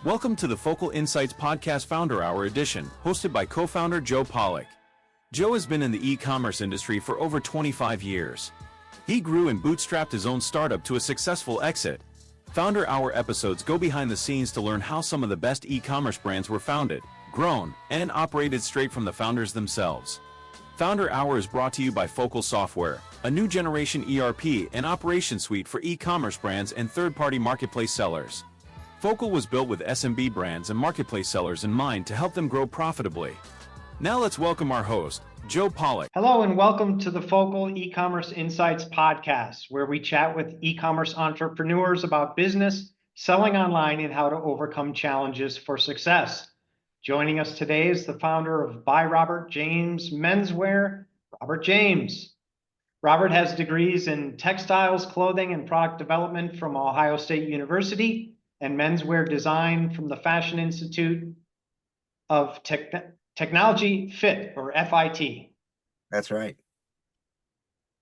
Welcome to the Focal Insights Podcast Founder Hour edition, hosted by co-founder Joe Pollock. Joe has been in the e-commerce industry for over 25 years. He grew and bootstrapped his own startup to a successful exit. Founder Hour episodes go behind the scenes to learn how some of the best e-commerce brands were founded, grown, and operated straight from the founders themselves. Founder Hour is brought to you by Focal Software, a new generation ERP and operation suite for e-commerce brands and third-party marketplace sellers. Focal was built with SMB brands and marketplace sellers in mind to help them grow profitably. Now let's welcome our host, Joe Pollock. Hello and welcome to the Focal eCommerce Insights Podcast, where we chat with e-commerce entrepreneurs about business, selling online, and how to overcome challenges for success. Joining us today is the founder of By Robert James Menswear, Robert James. Robert has degrees in textiles, clothing, and product development from Ohio State University and menswear design from the Fashion Institute of Technology FIT, or FIT. That's right.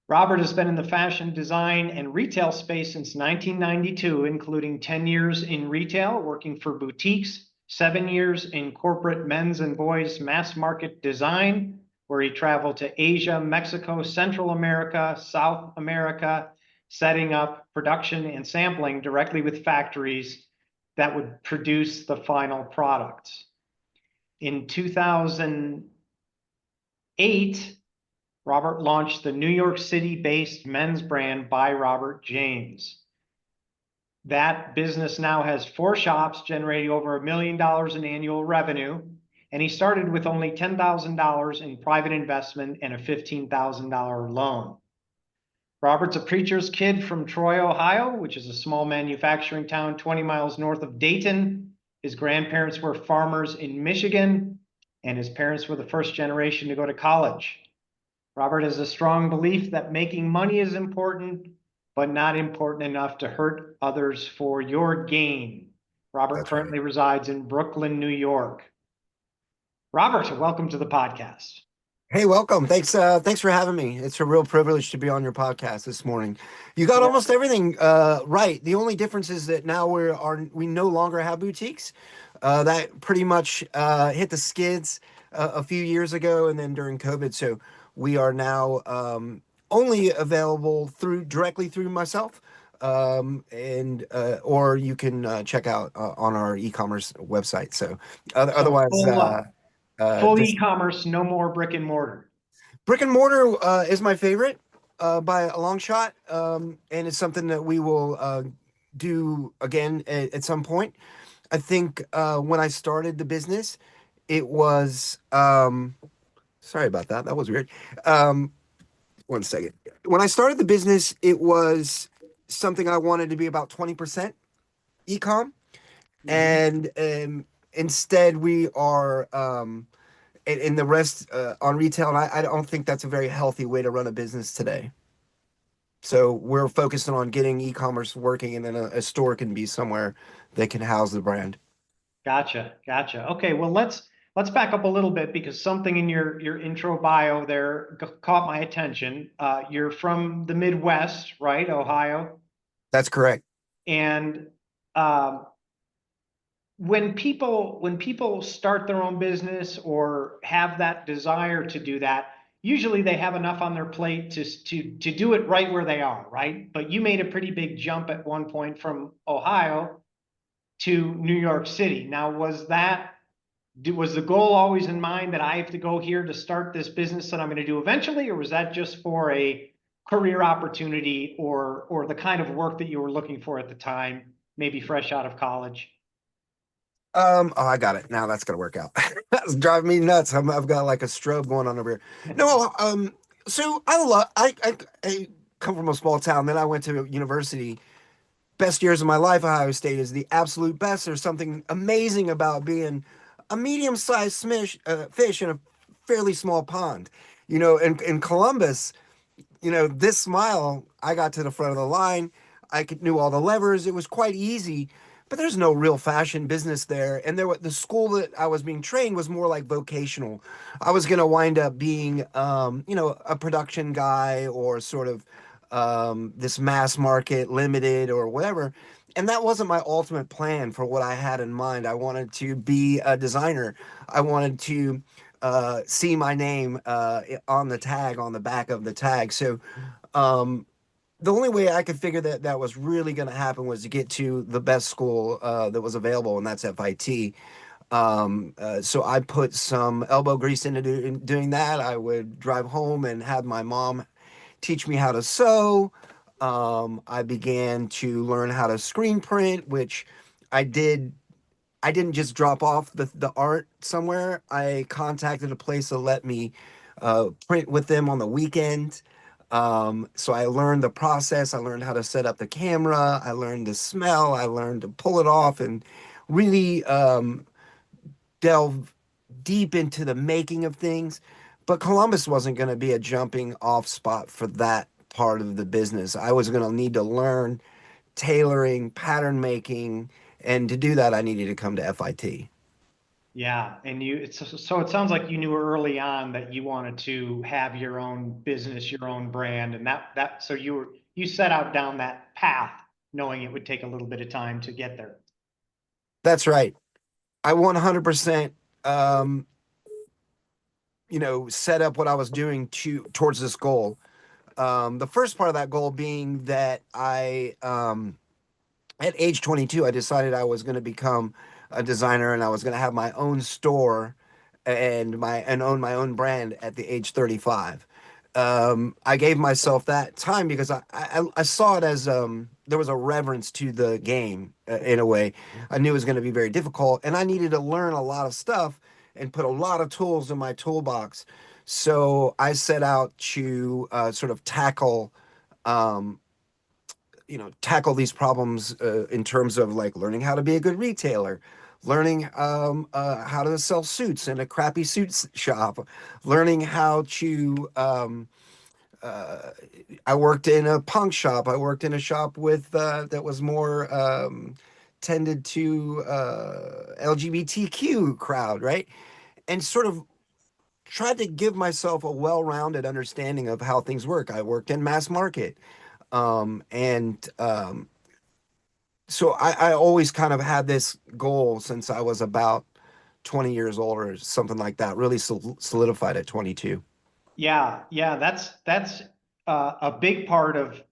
Robert has been in the fashion design and retail space since 1992, including 10 years in retail, working for boutiques, 7 years in corporate men's and boys mass market design, where he traveled to Asia, Mexico, Central America, South America, setting up production and sampling directly with factories that would produce the final products. In 2008, Robert launched the New York City-based men's brand By Robert James. That business now has 4 shops generating over $1 million in annual revenue, and he started with only $10,000 in private investment and a $15,000 loan. Robert's a preacher's kid from Troy, Ohio, which is a small manufacturing town 20 miles north of Dayton. His grandparents were farmers in Michigan, and his parents were the first generation to go to college. Robert has a strong belief that making money is important, but not important enough to hurt others for your gain. Robert currently resides in Brooklyn, New York. Robert, welcome to the podcast. Hey, welcome. Thanks for having me. It's a real privilege to be on your podcast this morning. You got almost everything right. The only difference is that now we no longer have boutiques. That pretty much hit the skids a few years ago, and then during COVID. So we are now only available directly through myself, or you can check out on our e-commerce website. So otherwise. Full e-commerce, no more brick and mortar. Brick and mortar is my favorite by a long shot, and it's something that we will do again at some point. I think when I started the business, it was sorry about that. That was weird. 1 second. When I started the business, it was something I wanted to be about 20% e-com, and instead, we are in the rest on retail, and I don't think that's a very healthy way to run a business today. So we're focusing on getting e-commerce working, and then a store can be somewhere that can house the brand. Gotcha. Okay, well let's back up a little bit, because something in your intro bio there caught my attention. You're from the Midwest, right? Ohio. That's correct. And when people start their own business or have that desire to do that, usually they have enough on their plate to do it right where they are, right? But you made a pretty big jump at one point from Ohio to New York City. Now, was the goal always in mind that I have to go here to start this business that I'm going to do eventually, or was that just for a career opportunity or the kind of work that you were looking for at the time, maybe fresh out of college? I got it. Now that's gonna work out. That's driving me nuts. I've got like a strobe going on over here. No, so I come from a small town. Then I went to university. Best years of my life, Ohio State is the absolute best. There's something amazing about being a medium-sized fish in a fairly small pond. You know, in Columbus, you know, this smile, I got to the front of the line. Knew all the levers. It was quite easy. But there's no real fashion business there. And the school that I was being trained was more like vocational. I was going to wind up being, a production guy or sort of this mass market limited or whatever. And that wasn't my ultimate plan for what I had in mind. I wanted to be a designer. I wanted to see my name on the tag, on the back of the tag. So um, the only way I could figure that that was really going to happen was to get to the best school that was available, and that's FIT. So I put some elbow grease into doing that. I would drive home and have my mom teach me how to sew. I began to learn how to screen print, which I did. I didn't just drop off the art somewhere. I contacted a place to let me print with them on the weekend. So I learned the process. I learned how to set up the camera. I learned the smell. I learned to pull it off and really delve deep into the making of things. But Columbus wasn't going to be a jumping off spot for that part of the business. I was going to need to learn tailoring, pattern making, and to do that, I needed to come to FIT. Yeah, and so it sounds like you knew early on that you wanted to have your own business, your own brand, and so you set out down that path knowing it would take a little bit of time to get there. That's right. I 100% set up what I was doing towards this goal. The first part of that goal being that at age 22, I decided I was going to become a designer and I was going to have my own store and own my own brand at the age 35. I gave myself that time because I saw it as there was a reverence to the game in a way. I knew it was going to be very difficult and I needed to learn a lot of stuff and put a lot of tools in my toolbox. So I set out to sort of um, tackle these problems in terms of like learning how to be a good retailer, learning how to sell suits in a crappy suits shop, learning how to uh, I worked in a punk shop. I worked in a shop with that was more tended to LGBTQ crowd, right? And sort of tried to give myself a well-rounded understanding of how things work. I worked in mass market. And So I always kind of had this goal since I was about 20 years old or something like that, really solidified at 22. Yeah, that's a big part of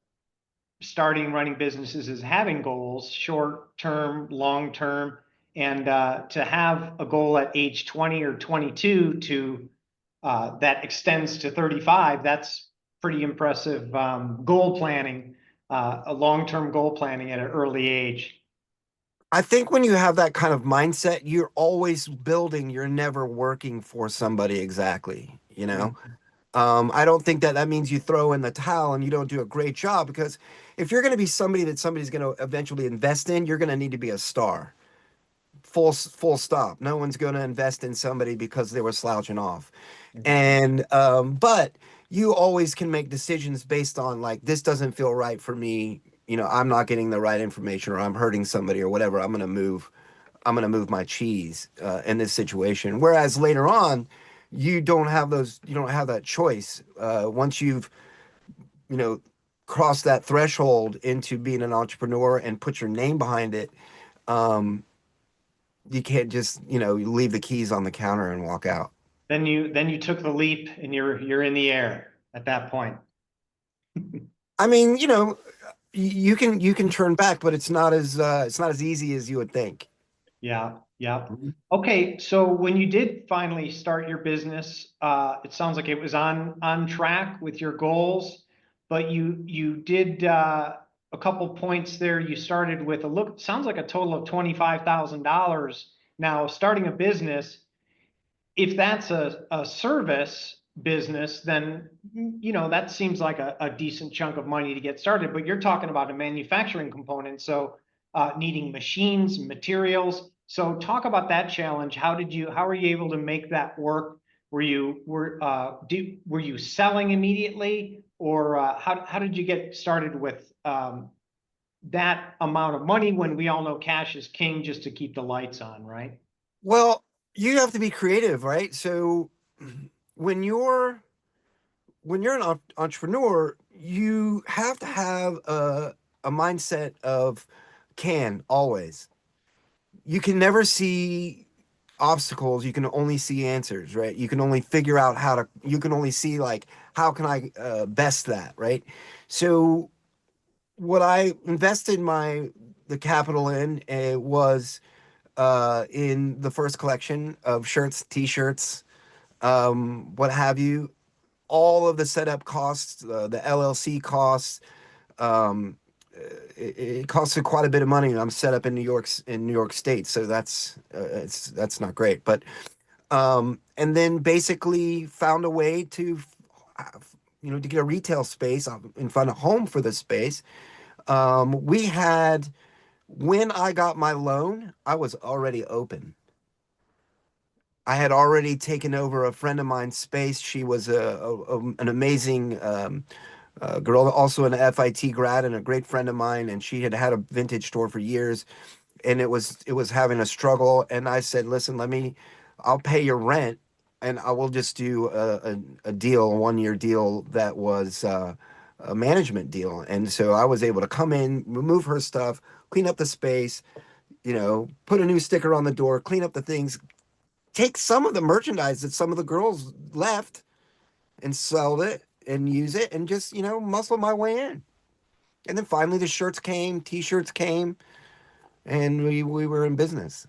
starting running businesses is having goals, short term, long term, and to have a goal at age 20 or 22 to that extends to 35. That's pretty impressive goal planning, a long term goal planning at an early age. I think when you have that kind of mindset, you're always building, you're never working for somebody exactly, you know? Mhm. I don't think that that means you throw in the towel and you don't do a great job because if you're going to be somebody that somebody's going to eventually invest in, you're going to need to be a star. Full stop. No one's going to invest in somebody because they were slouching off. And but you always can make decisions based on like this doesn't feel right for me. I'm not getting the right information or I'm hurting somebody or whatever. I'm going to move my cheese in this situation. Whereas later on, you don't have that choice. Once you've, you know, crossed that threshold into being an entrepreneur and put your name behind it, um, you can't just, you leave the keys on the counter and walk out. Then you took the leap and you're in the air at that point. I mean, you can turn back, but it's not as easy as you would think. Yeah, yeah. Mhm. Okay, so when you did finally start your business, it sounds like it was on track with your goals, but you did a couple points there. You started with sounds like a total of $25,000. Now, starting a business, if that's a service business, then that seems like a decent chunk of money to get started. But you're talking about a manufacturing component, so needing machines, materials. So talk about that challenge. How were you able to make that work? Were you selling immediately, or how did you get started with that amount of money when we all know cash is king just to keep the lights on, right? Well, you have to be creative, right? So when you're when you're an entrepreneur, You have to have a mindset of can always. You can never see obstacles, you can only see answers, right? You can only figure out how to, you can only see like, how can I best that, right? So what I invested the capital in was in the first collection of shirts, t-shirts, what have you, all of the setup costs, the LLC costs. Um, it costed quite a bit of money. I'm set up in New York State, so that's not great. But and then basically found a way to, to get a retail space and find a home for the space. We had When I got my loan, I was already open. I had already taken over a friend of mine's space. She was an amazing girl, also an FIT grad and a great friend of mine, and she had had a vintage store for years, and it was having a struggle. And I said, "Listen, I'll pay your rent, and I will just do a deal, a 1 year deal that was a management deal." And so I was able to come in, remove her stuff, clean up the space, put a new sticker on the door, clean up the things, take some of the merchandise that some of the girls left and sell it and use it and just, muscle my way in. And then finally the shirts came, t-shirts came, and we were in business.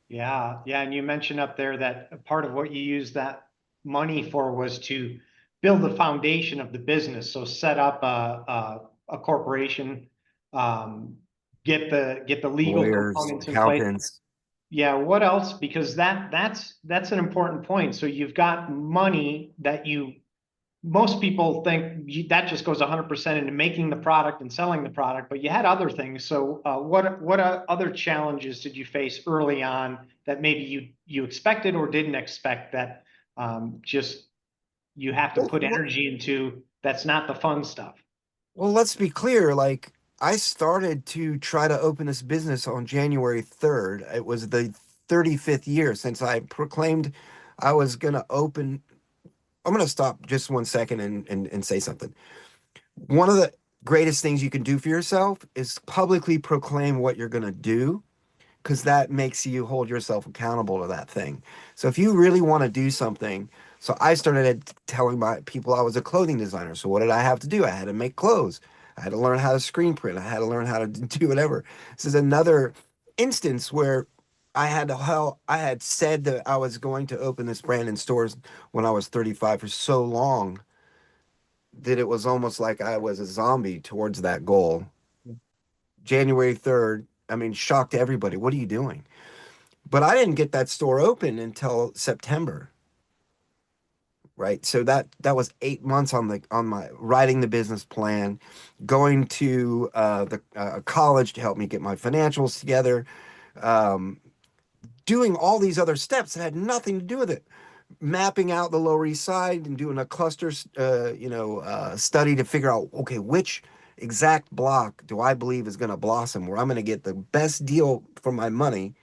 Yeah, yeah, and you mentioned up there that a part of what you used that money for was to build the foundation of the business. So set up a corporation, um, get the legal Lawyers, components in place. accountants. Yeah, what else? Because that's an important point. So you've got money that most people think that just goes 100% into making the product and selling the product, but you had other things. So what other challenges did you face early on that maybe you expected or didn't expect that just you have to Well, put well, energy into? That's not the fun stuff. well, let's be clear. Like, I started to try to open this business on January 3rd. It was the 35th year since I proclaimed I was going to open. I'm going to stop just 1 second and say something. One of the greatest things you can do for yourself is publicly proclaim what you're going to do, because that makes you hold yourself accountable to that thing. So if you really want to do something, so I started telling my people I was a clothing designer. So what did I have to do? I had to make clothes. I had to learn how to screen print. I had to learn how to do whatever. This is another instance where I had said that I was going to open this brand in stores when I was 35 for so long that it was almost like I was a zombie towards that goal. January 3rd, I mean, shocked everybody. What are you doing? But I didn't get that store open until September, right? So that was 8 months on my writing the business plan, going to the college to help me get my financials together, um, doing all these other steps that had nothing to do with it. Mapping out the Lower East Side and doing a cluster, study to figure out, okay, which exact block do I believe is going to blossom, where I'm going to get the best deal for my money.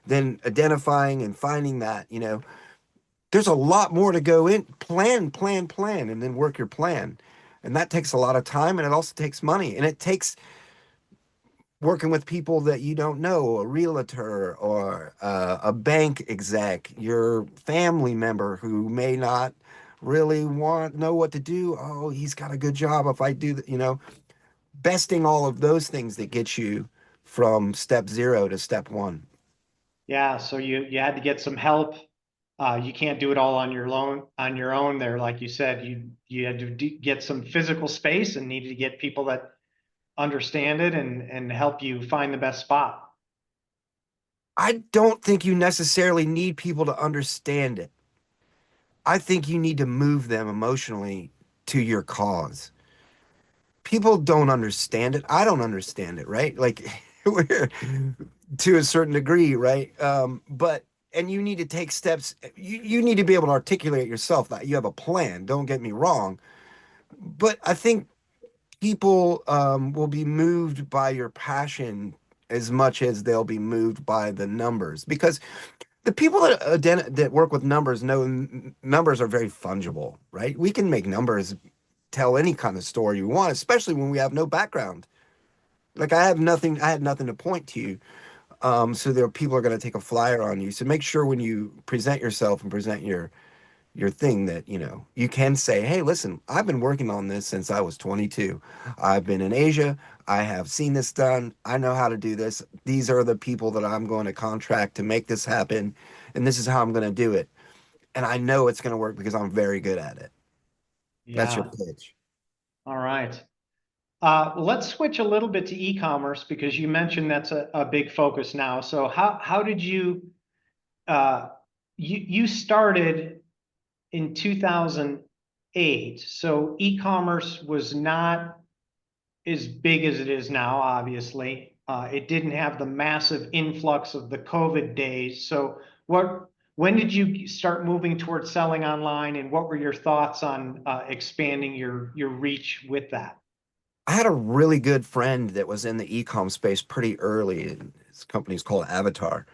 Then identifying and finding that, there's a lot more to go in. Plan, and then work your plan. And that takes a lot of time, and it also takes money, and it takes working with people that you don't know, a realtor or a bank exec, your family member who may not really know what to do. Oh, he's got a good job. If I do that, besting all of those things that get you from step zero to step one. Yeah, so you had to get some help. You can't do it all on your own there. Like you said, you had to get some physical space and needed to get people that understand it and help you find the best spot. I don't think you necessarily need people to understand it. I think you need to move them emotionally to your cause. People don't understand it. I don't understand it, right? Like, we're to a certain degree, right? But and you need to take steps. You need to be able to articulate yourself that you have a plan. Don't get me wrong, but I think people will be moved by your passion as much as they'll be moved by the numbers, because the people that work with numbers know numbers are very fungible, right? We can make numbers tell any kind of story you want, especially when we have no background. Like I had nothing to point to you. So there people are going to take a flyer on you. So make sure when you present yourself and present your thing that, you know, you can say, hey, listen, I've been working on this since I was 22. I've been in Asia. I have seen this done. I know how to do this. These are the people that I'm going to contract to make this happen. And this is how I'm going to do it. And I know it's going to work because I'm very good at it. That's your Yeah. pitch. All right. Let's switch a little bit to e-commerce because you mentioned that's a big focus now. So how did you uh, you started in 2008. So e-commerce was not as big as it is now, obviously. It didn't have the massive influx of the COVID days. So when did you start moving towards selling online, and what were your thoughts on expanding your reach with that? I had a really good friend that was in the e-com space pretty early. And his company's called Avatar.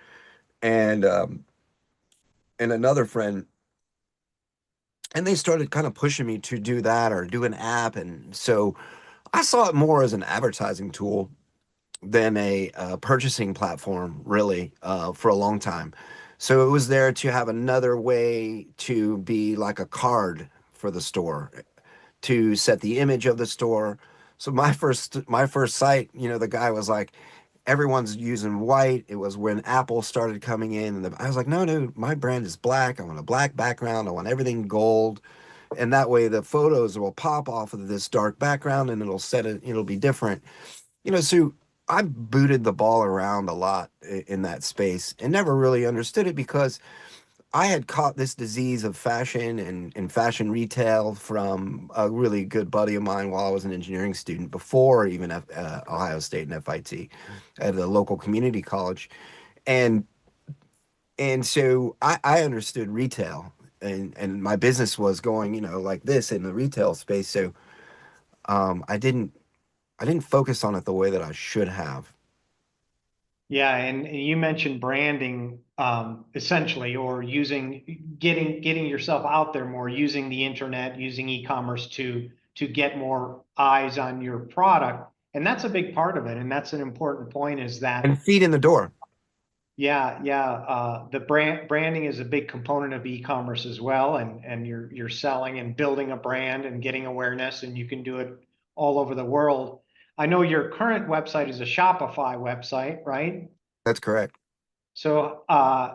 And and another friend, and they started kind of pushing me to do that or do an app. And so I saw it more as an advertising tool than a purchasing platform, really, for a long time. So it was there to have another way to be like a card for the store, to set the image of the store. So my first site, you know, the guy was like, everyone's using white. It was when Apple started coming in, and I was like, no, no, my brand is black. I want a black background. I want everything gold, and that way the photos will pop off of this dark background, and it'll set it. It'll be different, you know. So I booted the ball around a lot in that space and never really understood it because I had caught this disease of fashion and fashion retail from a really good buddy of mine while I was an engineering student before even Ohio State and FIT at a local community college. And so I understood retail, and my business was going, you know, like this in the retail space. So I didn't focus on it the way that I should have. Yeah, and you mentioned branding, essentially, or getting yourself out there more, using the internet, using e-commerce to get more eyes on your product. And that's a big part of it. And that's an important point is that, And feet in the door. the branding is a big component of e-commerce as well. And you're selling and building a brand and getting awareness, and you can do it all over the world. I know your current website is a Shopify website, right? That's correct. So,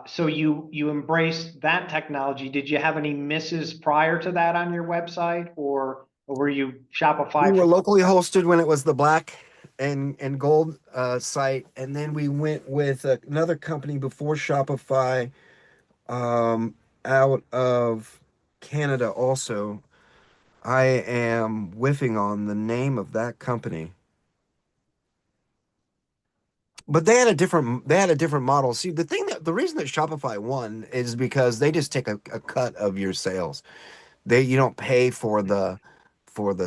so you embraced that technology. Did you have any misses prior to that on your website, or were you We Shopify were from? locally hosted when it was the black and gold site, and then we went with another company before Shopify, um, out of Canada. Also, I am whiffing on the name of that company, but they had a different model. See, the reason that Shopify won is because they just take a cut of your sales. You don't pay for the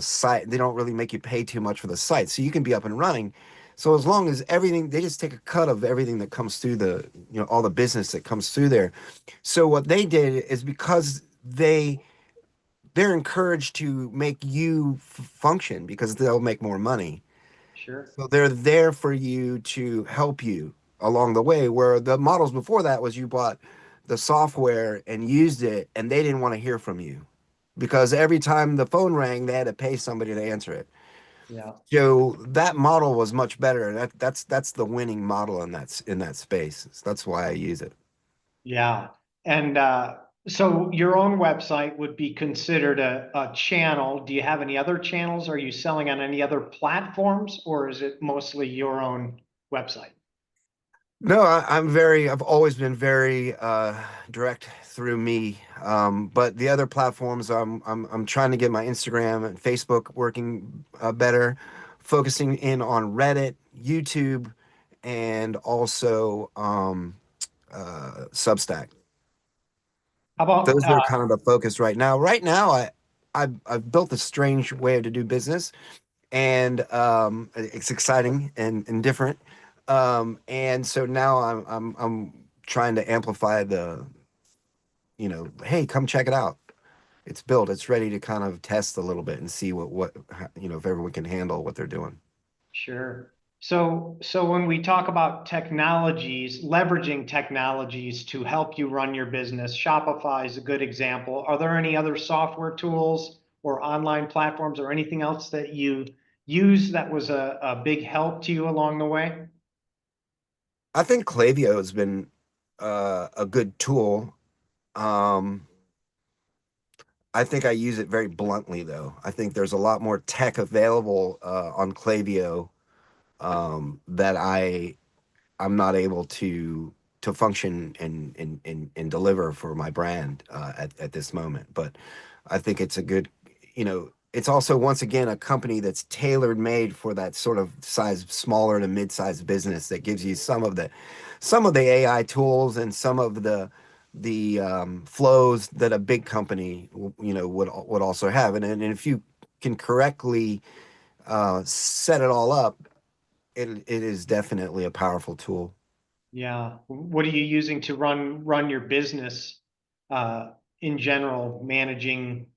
site. They don't really make you pay too much for the site, so you can be up and running. So as long as everything, they just take a cut of everything that comes through all the business that comes through there. So what they did is because they're encouraged to make you function because they'll make more money. Sure. So they're there for you to help you along the way. Where the models before that was you bought the software and used it, and they didn't want to hear from you because every time the phone rang, they had to pay somebody to answer it. Yeah. So that model was much better. That's the winning model in that space. So that's why I use it. Yeah. And so your own website would be considered a channel. Do you have any other channels? Are you selling on any other platforms, or is it mostly your own website? No, I've always been very direct through me. But the other platforms, I'm trying to get my Instagram and Facebook working better, focusing in on Reddit, YouTube, and also Substack. How about Those are kind of the focus right now. Right now, I've built a strange way to do business, and it's exciting and different. And so now I'm trying to amplify hey, come check it out. it's built. It's ready to kind of test a little bit and see if everyone can handle what they're doing. Sure. So when we talk about technologies, leveraging technologies to help you run your business, Shopify is a good example. Are there any other software tools or online platforms or anything else that you use that was a big help to you along the way? I think Klaviyo has been a good tool. Um, I think I use it very bluntly, though. I think there's a lot more tech available on Klaviyo that I'm not able to function and deliver for my brand at this moment. But I think it's a good, it's also once again a company that's tailor made for that sort of size, smaller to mid-sized business that gives you some of the AI tools and some of the flows that a big company would also have. And if you can correctly set it all up, it is definitely a powerful tool. Yeah. What are you using to run your business in general, managing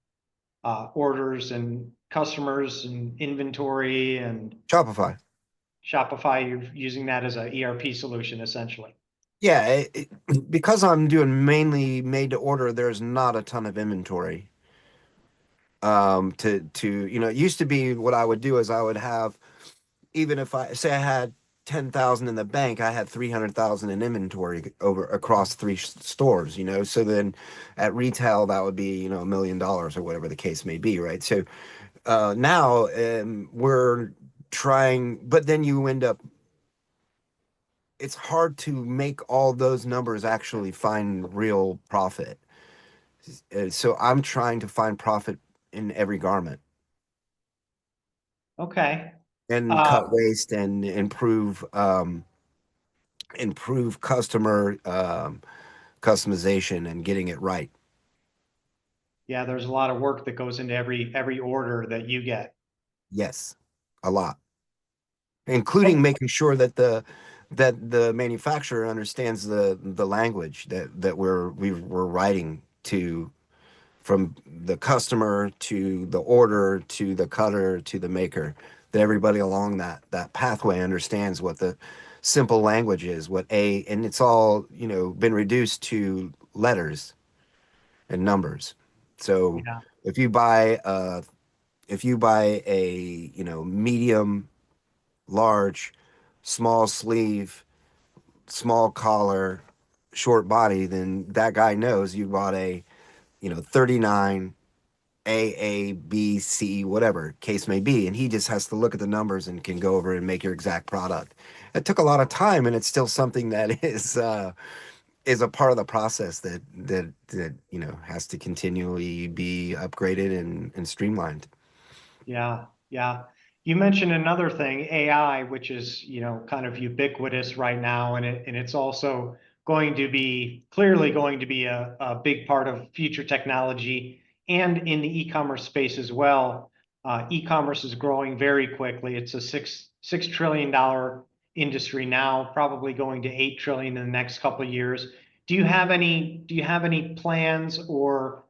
orders and customers and inventory and Shopify. Shopify? You're using that as a ERP solution, essentially. Yeah, because I'm doing mainly made to order, there's not a ton of inventory. It used to be what I would do is I would have, even if I say I had 10,000 in the bank, I had 300,000 in inventory over across three stores, So then at retail, that would be, $1 million or whatever the case may be, right? So now we're trying, but then you end up, it's hard to make all those numbers actually find real profit. So I'm trying to find profit in every garment Okay. and cut Uh, waste and improve customer customization and getting it right. yeah, there's a lot of work that goes into every order that you get. Yes, a lot, including making sure that the manufacturer understands the language that we're writing to, from the customer to the order to the cutter to the maker, that everybody along that pathway understands what the simple language is, and it's all, been reduced to letters and numbers. So Yeah. if you buy a, medium, large, small sleeve, small collar, short body, then that guy knows you bought a, 39 A, B, C, whatever case may be. And he just has to look at the numbers and can go over and make your exact product. It took a lot of time, and it's still something that is a part of the process that has to continually be upgraded and streamlined. Yeah, yeah. You mentioned another thing, AI, which is, kind of ubiquitous right now, and it's also going to be clearly going to be a big part of future technology and in the e-commerce space as well. E-commerce is growing very quickly. It's a six trillion dollar industry now, probably going to 8 trillion in the next couple of years. Do you have any plans or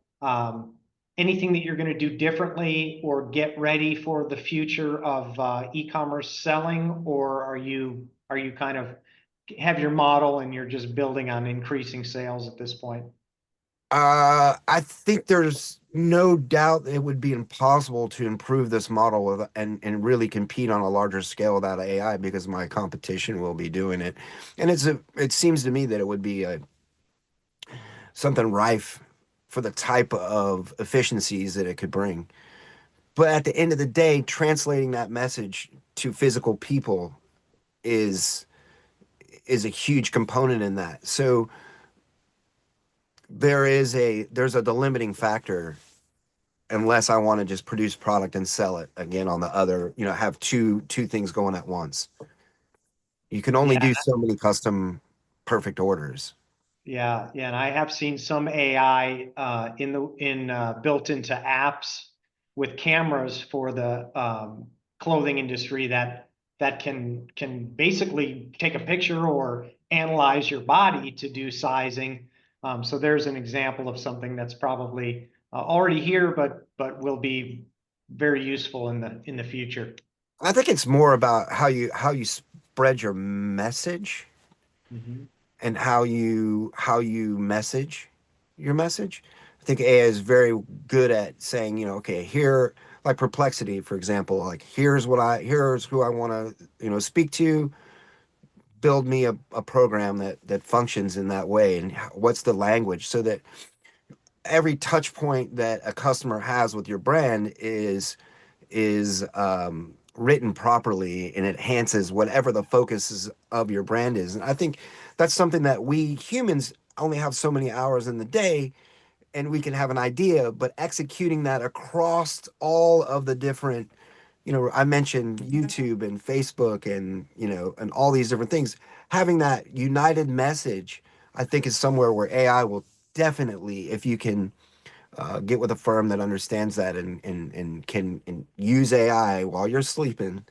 anything that you're going to do differently or get ready for the future of e-commerce selling, or are you kind of have your model and you're just building on increasing sales at this point? I think there's no doubt it would be impossible to improve this model and really compete on a larger scale without AI, because my competition will be doing it. And it seems to me that it would be something rife for the type of efficiencies that it could bring. But at the end of the day, translating that message to physical people is is a huge component in that. So there's a delimiting factor, unless I want to just produce product and sell it again on the other, have two things going at once. You can only Yeah, do so many custom perfect orders. yeah, yeah. And I have seen some AI built into apps with cameras for the clothing industry that can basically take a picture or analyze your body to do sizing. So there's an example of something that's probably already here, but will be very useful in the future. I think it's more about how you spread your message Mhm. and how you message your message. I think AI is very good at saying, okay, here, like Perplexity, for example, like here's who I want to, speak to, build me a program that functions in that way, and what's the language, so that every touch point that a customer has with your brand is written properly, and it enhances whatever the focus of your brand is. And I think that's something that we humans only have so many hours in the day, and we can have an idea, but executing that across all of the different, I mentioned YouTube and Facebook and, and all these different things, having that united message, I think is somewhere where AI will definitely, if you can get with a firm that understands that and can use AI while you're sleeping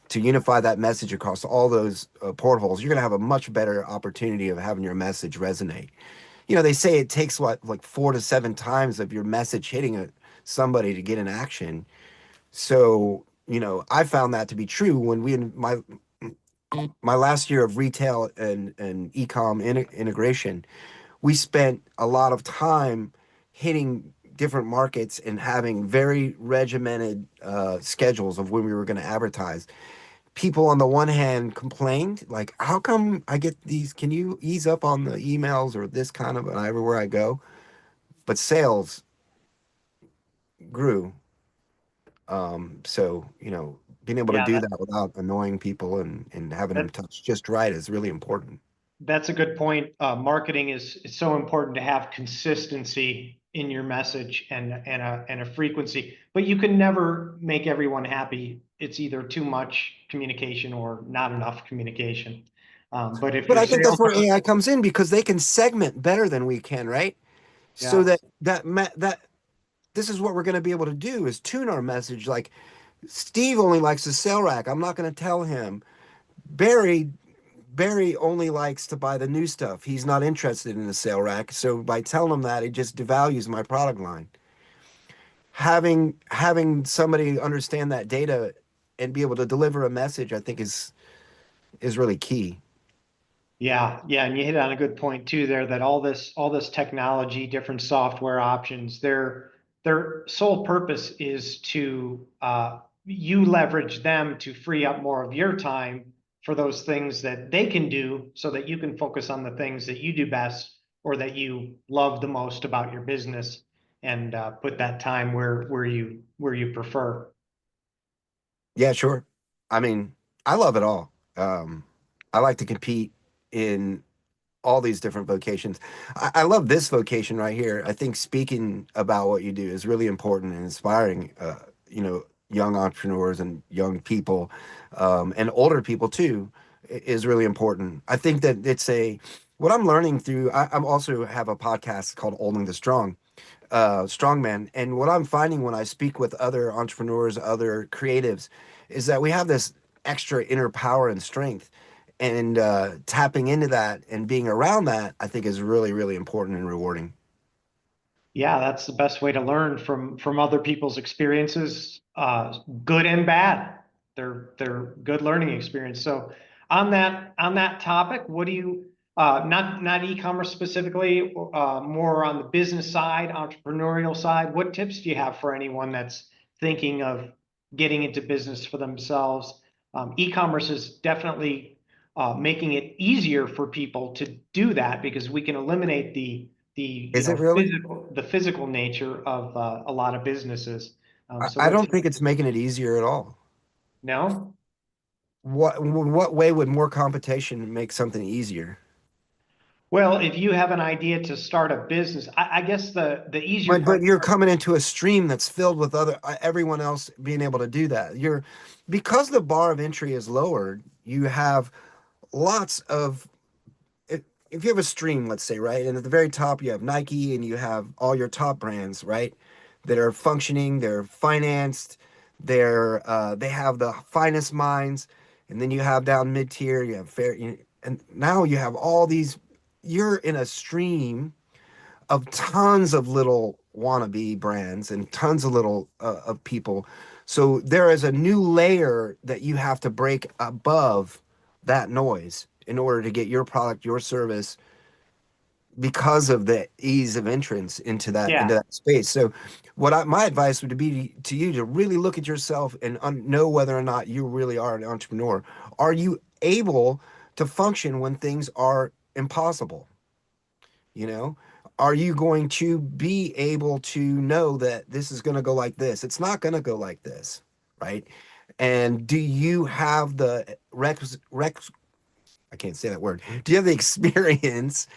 to unify that message across all those portholes, you're going to have a much better opportunity of having your message resonate. They say it takes what, like 4 to 7 times of your message hitting somebody to get an action. So, I found that to be true when my last year of retail and e-com integration, we spent a lot of time hitting different markets and having very regimented schedules of when we were going to advertise. People on the one hand complained, like, how come I get these? Can you ease up on the emails or this kind of, and everywhere I go? But sales grew. So, being able to Yeah, do that without annoying people and having them that touch just right is really important. that's a good point. Marketing is so important to have consistency in your message and a frequency, but you can never make everyone happy. It's either too much communication or not enough communication. But if But your I think sales that's where are, AI comes in because they can segment better than we can, right? So yeah, that this is what we're going to be able to do is tune our message. Like Steve only likes the sale rack. I'm not going to tell him. Barry Barry only likes to buy the new stuff. He's not interested in the sale rack. So by telling him that, it just devalues my product line. Having somebody understand that data and be able to deliver a message, I think is really key. yeah, and you hit on a good point too there that all this technology, different software options, their sole purpose is to you leverage them to free up more of your time for those things that they can do so that you can focus on the things that you do best or that you love the most about your business and put that time where you prefer. Yeah, sure. I mean, I love it all. Um, I like to compete in all these different vocations. I love this vocation right here. I think speaking about what you do is really important and inspiring. Young entrepreneurs and young people, and older people too, is really important. I think that what I'm learning through. I'm also have a podcast called Olding the Strong, Strongman, and what I'm finding when I speak with other entrepreneurs, other creatives, is that we have this extra inner power and strength, and tapping into that and being around that, I think is really, really important and rewarding. Yeah, that's the best way to learn from other people's experiences, good and bad. They're good learning experience. So on that topic, what do you not e-commerce specifically, more on the business side, entrepreneurial side, what tips do you have for anyone that's thinking of getting into business for themselves? E-commerce is definitely making it easier for people to do that because we can eliminate the Is it really? the physical nature of a lot of businesses. So I what don't think it's making it easier at all. no? What way would more competition make something easier? Well, if you have an idea to start a business, I guess the easier But part. you're coming into a stream that's filled with other everyone else being able to do that. You're Because the bar of entry is lowered, you have lots of if you have a stream, let's say, right, and at the very top you have Nike and you have all your top brands, right, that are functioning, they're financed, they have the finest minds, and then you have down mid tier, you have and now you have all these. You're in a stream of tons of little wannabe brands and tons of little of people. So there is a new layer that you have to break above that noise in order to get your product, your service, because of the ease of entrance into Yeah. that space. So my advice would be to you to really look at yourself and know whether or not you really are an entrepreneur. Are you able to function when things are impossible? You know, are you going to be able to know that this is going to go like this? It's not going to go like this, right? And do you have the I can't say that word. Do you have the experience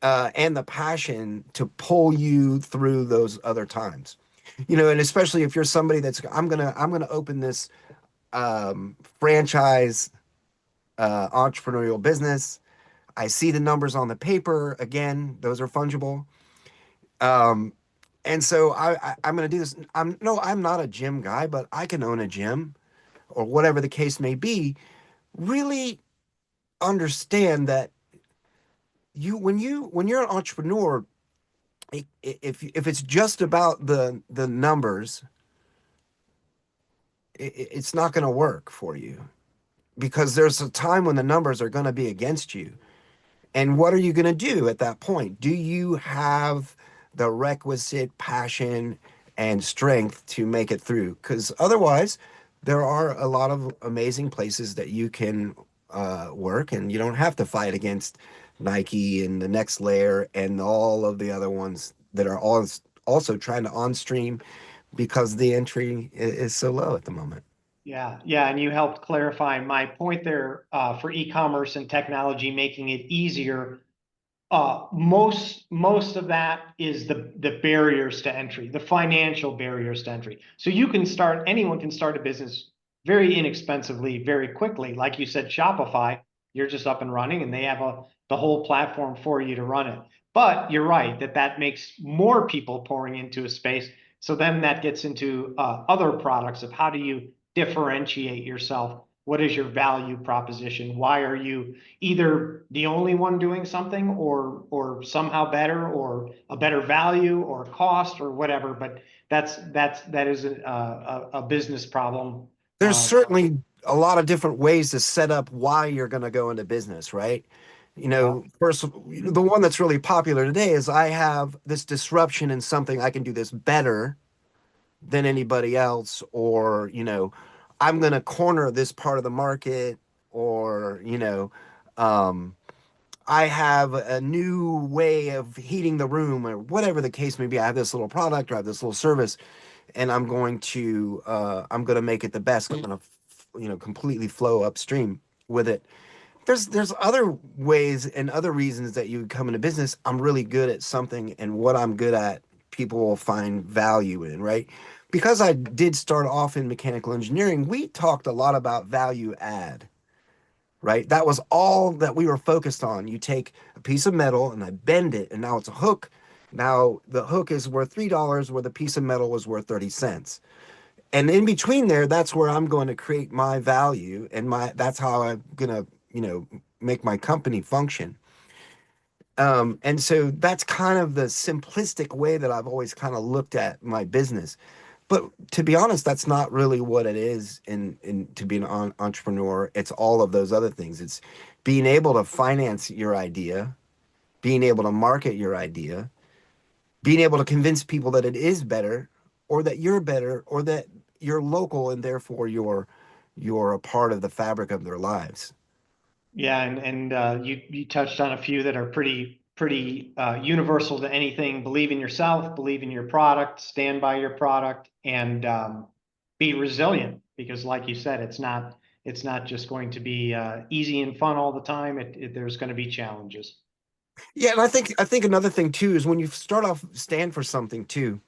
and the passion to pull you through those other times? You know, and especially if you're somebody that's I'm gonna open this franchise entrepreneurial business. I see the numbers on the paper. Again, those are fungible. Um, and so I'm going to do this. I'm not a gym guy, but I can own a gym or whatever the case may be. Really understand that when you're an entrepreneur, if it's just about the numbers, it's not going to work for you because there's a time when the numbers are going to be against you. And what are you going to do at that point? Do you have the requisite passion and strength to make it through? Because otherwise, there are a lot of amazing places that you can work, and you don't have to fight against Nike and the next layer and all of the other ones that are also trying to on stream because the entry is so low at the moment. Yeah, yeah, and you helped clarify my point there for e-commerce and technology, making it easier. Most of that is the barriers to entry, the financial barriers to entry. So anyone can start a business very inexpensively, very quickly. Like you said, Shopify, you're just up and running, and they have the whole platform for you to run it. But you're right that makes more people pouring into a space. So then that gets into other products of how do you differentiate yourself? What is your value proposition? Why are you either the only one doing something or somehow better or a better value or cost or whatever? But that is a business problem. There's certainly a lot of different ways to set up why you're going to go into business, right? You Yeah, know, first, the one that's really popular today is I have this disruption in something. I can do this better than anybody else, or, I'm going to corner this part of the market, or, um, I have a new way of heating the room, or whatever the case may be. I have this little product or I have this little service, and I'm going to make it the best. I'm going to completely flow upstream with it. There's other ways and other reasons that you come into business. I'm really good at something, and what I'm good at, people will find value in, right? Because I did start off in mechanical engineering, we talked a lot about value add, right? That was all that we were focused on. You take a piece of metal and I bend it, and now it's a hook. Now the hook is worth $3, where the piece of metal was worth 30 cents. And in between there, that's where I'm going to create my value, and that's how I'm gonna, make my company function. And so that's kind of the simplistic way that I've always kind of looked at my business. But to be honest, that's not really what it is in to be an entrepreneur. It's all of those other things. It's being able to finance your idea, being able to market your idea, being able to convince people that it is better, or that you're better, or that you're local and therefore you're a part of the fabric of their lives. yeah, and you touched on a few that are pretty universal to anything. Believe in yourself, believe in your product, stand by your product, and be resilient. Because, like you said, it's not just going to be easy and fun all the time. There's going to be challenges. Yeah, and I think another thing too is when you start off, stand for something too.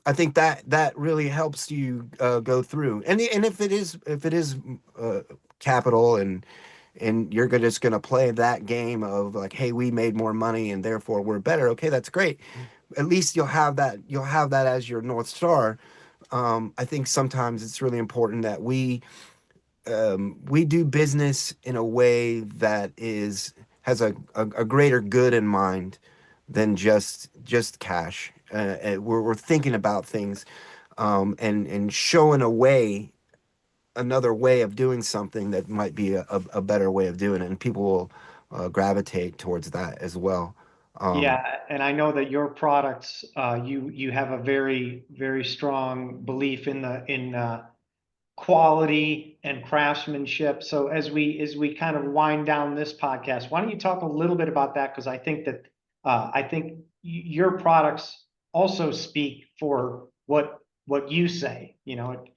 I think that really helps you go through. And if it is uh, capital, and you're just going to play that game of like, hey, we made more money and therefore we're better. Okay, that's great. At least you'll have that as your North Star. I think sometimes it's really important that we do business in a way that has a greater good in mind than just cash. We're thinking about things, and showing a way, another way of doing something that might be a better way of doing it, and people will gravitate towards that as well. Um, Yeah, and I know that your products, you have a very strong belief in the in quality and craftsmanship. So as we kind of wind down this podcast, why don't you talk a little bit about that? Because I think that I think your products also speak for what you say. The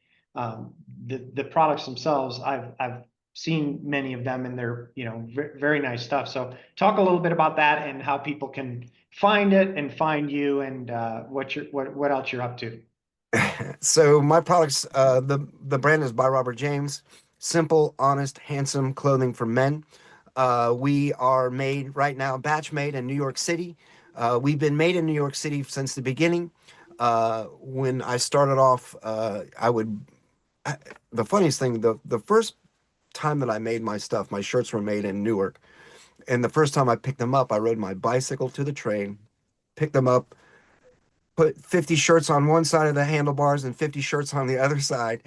products themselves, I've seen many of them, and they're very nice stuff. So talk a little bit about that and how people can find it and find you, and what else you're up to. so my products, the brand is by Robert James. Simple, honest, handsome clothing for men. We are made right now, batch made in New York City. We've been made in New York City since the beginning. When I started off, the funniest thing, the first time that I made my stuff, my shirts were made in Newark. And the first time I picked them up, I rode my bicycle to the train, picked them up, put 50 shirts on one side of the handlebars and 50 shirts on the other side,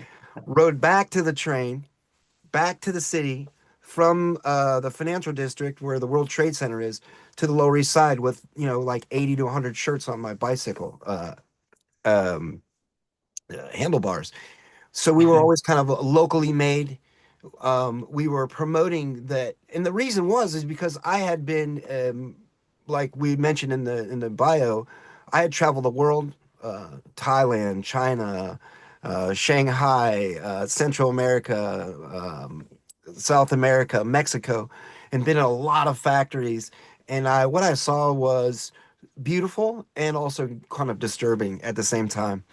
rode back to the train, back to the city from the financial district where the World Trade Center is to the Lower East Side with, like 80 to 100 shirts on my bicycle um, handlebars. So we were always kind of locally made. We were promoting that, and the reason is because I had been, like we mentioned in the bio, I had traveled the world, Thailand, China, Shanghai, Central America, South America, Mexico, and been in a lot of factories. And what I saw was beautiful and also kind of disturbing at the same time.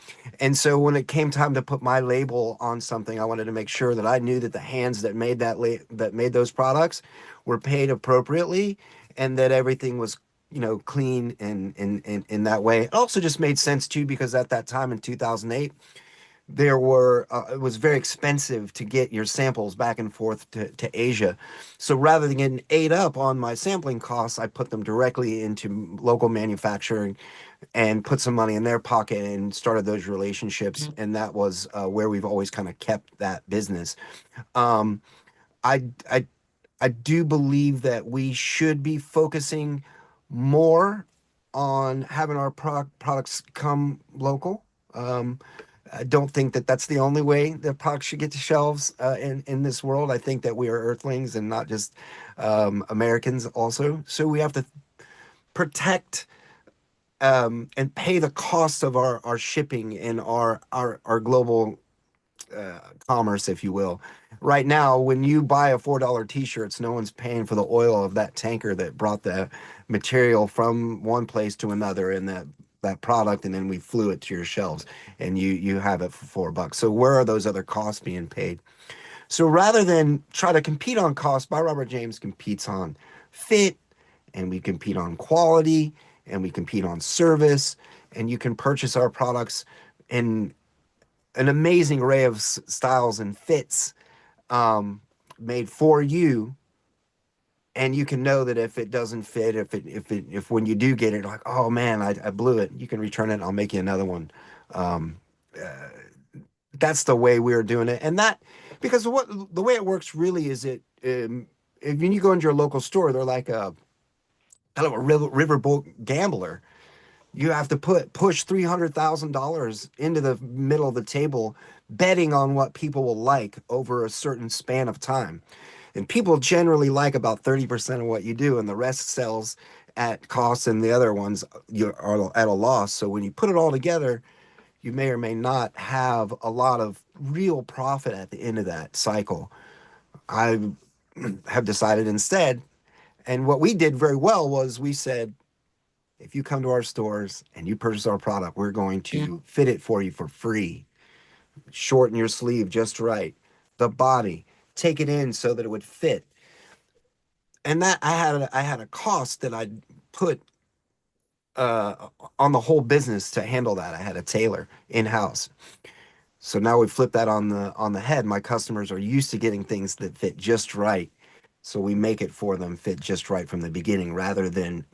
And so when it came time to put my label on something, I wanted to make sure that I knew that the hands that made that made those products were paid appropriately, and that everything was, clean in that way. It also just made sense too, because at that time in 2008, it was very expensive to get your samples back and forth to Asia. So rather than getting ate up on my sampling costs, I put them directly into local manufacturing and put some money in their pocket and started those relationships. And that was where we've always kind of kept that business. Um, I, I, I do believe that we should be focusing more on having our products come local. Um, I don't think that that's the only way that products should get to shelves in this world. I think that we are Earthlings and not just Americans also. So we have to protect and pay the cost of our shipping and our global commerce, if you will. Right now, when you buy a $4 t-shirts, no one's paying for the oil of that tanker that brought the material from one place to another in that product, and then we flew it to your shelves, and you have it for $4. So where are those other costs being paid? So rather than try to compete on cost, by Robert James competes on fit, and we compete on quality, and we compete on service, and you can purchase our products in an amazing array of styles and fits, um, made for you. And you can know that if it doesn't fit, if when you do get it, like, oh man, I blew it, you can return it and I'll make you another one. Um, uh, that's the way we're doing it. And that, because the way it works really is if when you go into your local store, they're like a kind of a riverboat gambler. You have to push $300,000 into the middle of the table, betting on what people will like over a certain span of time. And people generally like about 30% of what you do, and the rest sells at cost, and the other ones you are at a loss. So when you put it all together, you may or may not have a lot of real profit at the end of that cycle. I have decided instead, and what we did very well was we said, if you come to our stores and you purchase our product, we're going to fit it for you for free. Shorten your sleeve just right. The body, take it in so that it would fit. And that I had a cost that I put uh, on the whole business to handle that. I had a tailor in house. So now we flip that on the head. My customers are used to getting things that fit just right. So we make it for them fit just right from the beginning rather than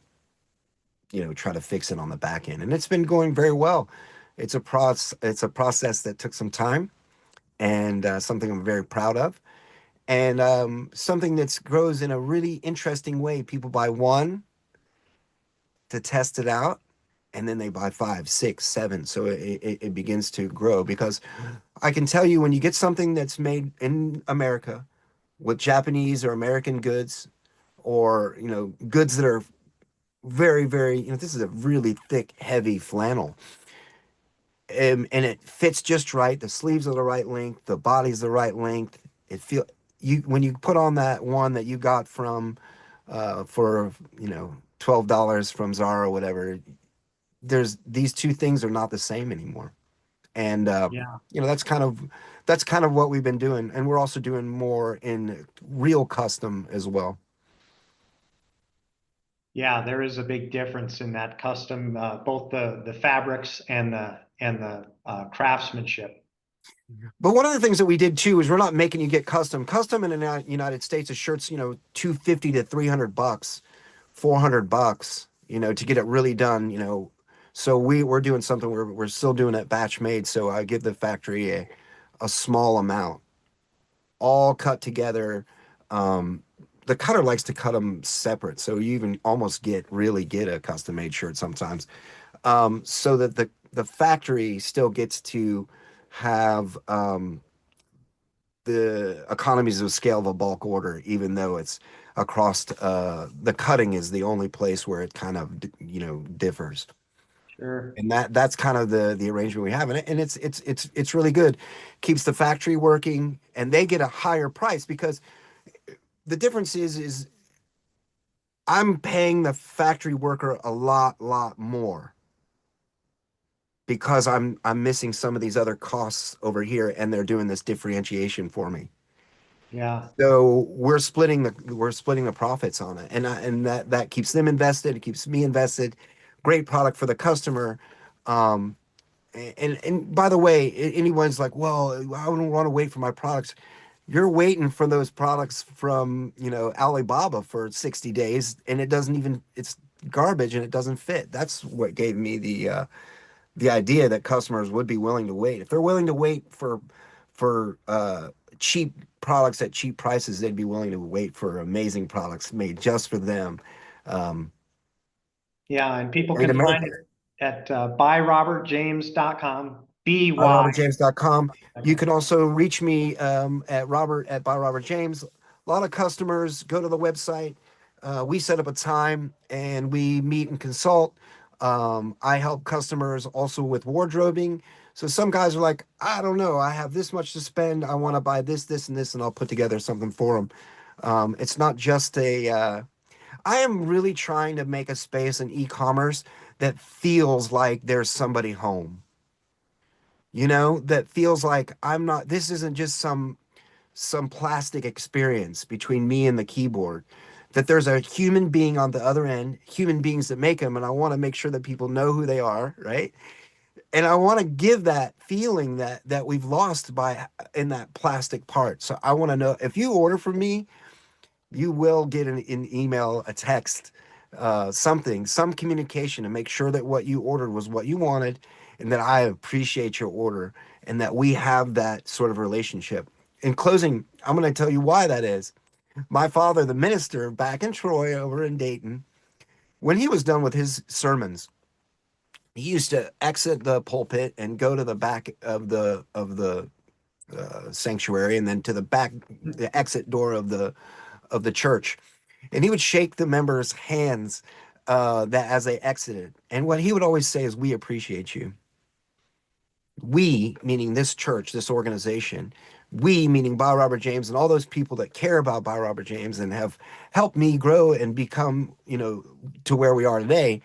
try to fix it on the back end. And it's been going very well. It's a process that took some time, and something I'm very proud of, and something that grows in a really interesting way. People buy one to test it out, and then they buy five, six, seven. So it begins to grow, because I can tell you, when you get something that's made in America with Japanese or American goods, or goods that are very, very, this is a really thick, heavy flannel, and it fits just right. The sleeves are the right length, the body's the right length. It feel you when you put on that one that you got from for $12 from Zara or whatever. There's these two things are not the same anymore, and Yeah. that's kind of what we've been doing, and we're also doing more in real custom as well. Yeah, there is a big difference in that custom, both the fabrics and the craftsmanship. But one of the things that we did too is we're not making you get custom. Custom in the United States, a shirt's 250 to $300, $400, to get it really done. So we're doing something where we're still doing it batch made. So I give the factory a small amount, all cut together. Um, the cutter likes to cut them separate, so you even almost really get a custom made shirt sometimes. So that the factory still gets to have the economies of scale of a bulk order, even though it's across. The cutting is the only place where it kind of differs, Sure. and that's kind of the arrangement we have, and it's really good. Keeps the factory working, and they get a higher price, because the difference is I'm paying the factory worker a lot more, because I'm missing some of these other costs over here, and they're doing this differentiation for me. Yeah. So we're splitting the profits on it, and that keeps them invested. It keeps me invested. Great product for the customer. Um, and by the way, anyone's like, well, I don't want to wait for my products. You're waiting for those products from Alibaba for 60 days, and it's garbage, and it doesn't fit. That's what gave me the idea that customers would be willing to wait. If they're willing to wait for cheap products at cheap prices, they'd be willing to wait for amazing products made just for them. Um, Yeah. And people Made can find America. it at byrobertjames.com. By BY. robertjames.com. You can also reach me at Robert at by Robert James. A lot of customers go to the website. We set up a time and we meet and consult. I help customers also with wardrobing. So some guys are like, I don't know, I have this much to spend. I want to buy this, this, and this, and I'll put together something for them. It's not just I am really trying to make a space in e-commerce that feels like there's somebody home, that feels like this isn't just some plastic experience between me and the keyboard, that there's a human being on the other end, human beings that make them, and I want to make sure that people know who they are, right? And I want to give that feeling that we've lost by in that plastic part. So I want to know, if you order from me, you will get an email, a text, some communication to make sure that what you ordered was what you wanted, and that I appreciate your order, and that we have that sort of relationship. In closing, I'm going to tell you why that is. My father, the minister back in Troy over in Dayton, when he was done with his sermons, he used to exit the pulpit and go to the back of the sanctuary, and then to the exit door of the church, and he would shake the members' hands that as they exited. And what he would always say is, "We appreciate you." We, meaning this church, this organization. We, meaning By Robert James and all those people that care about By Robert James and have helped me grow and become, to where we are today.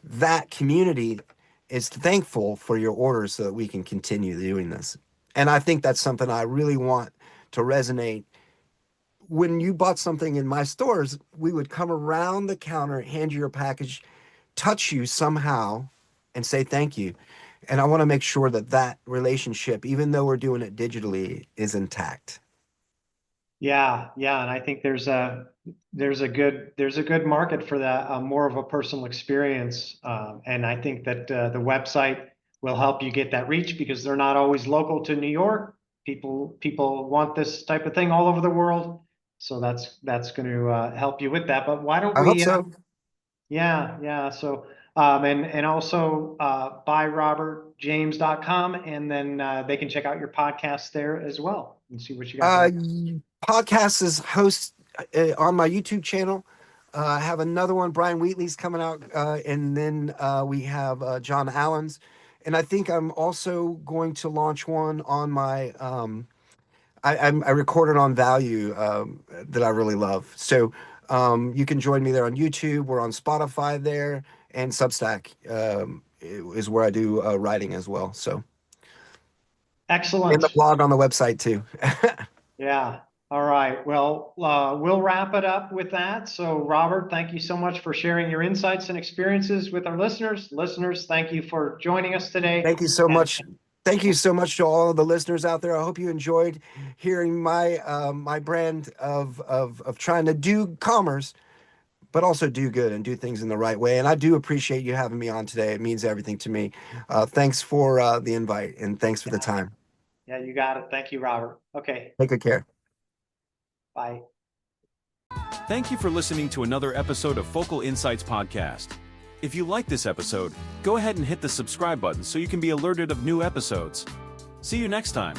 That community is thankful for your orders so that we can continue doing this. And I think that's something I really want to resonate. When you bought something in my stores, we would come around the counter, hand you your package, touch you somehow, and say thank you. And I want to make sure that that relationship, even though we're doing it digitally, is intact. Yeah, yeah, and I think there's a good market for that, more of a personal experience. And I think that the website will help you get that reach because they're not always local to New York. People want this type of thing all over the world, so that's going to help you with that. But why don't I hope we? so. Yeah, yeah. So and also byrobertjames.com, and then they can check out your podcast there as well and see what you got Uh, going. Podcast is host on my YouTube channel. I have another one, Brian Wheatley's coming out, and then we have John Allen's, and I think I'm also going to launch one on my. I recorded on Value that I really love, so you can join me there on YouTube. We're on Spotify there, and Substack is where I do writing as well. So, and the Excellent. blog on the website too. Yeah. All right. Well, we'll wrap it up with that. So, Robert, thank you so much for sharing your insights and experiences with our listeners. Listeners, thank you for joining us today. Thank you so And much. Thank you so much to all of the listeners out there. I hope you enjoyed hearing my brand of trying to do commerce, but also do good and do things in the right way. And I do appreciate you having me on today. It means everything to me. Thanks for the invite and thanks for the time. yeah, you got it. Thank you, Robert. Okay. Take good care. Bye. Thank you for listening to another episode of Focal Insights Podcast. If you like this episode, go ahead and hit the subscribe button so you can be alerted of new episodes. See you next time.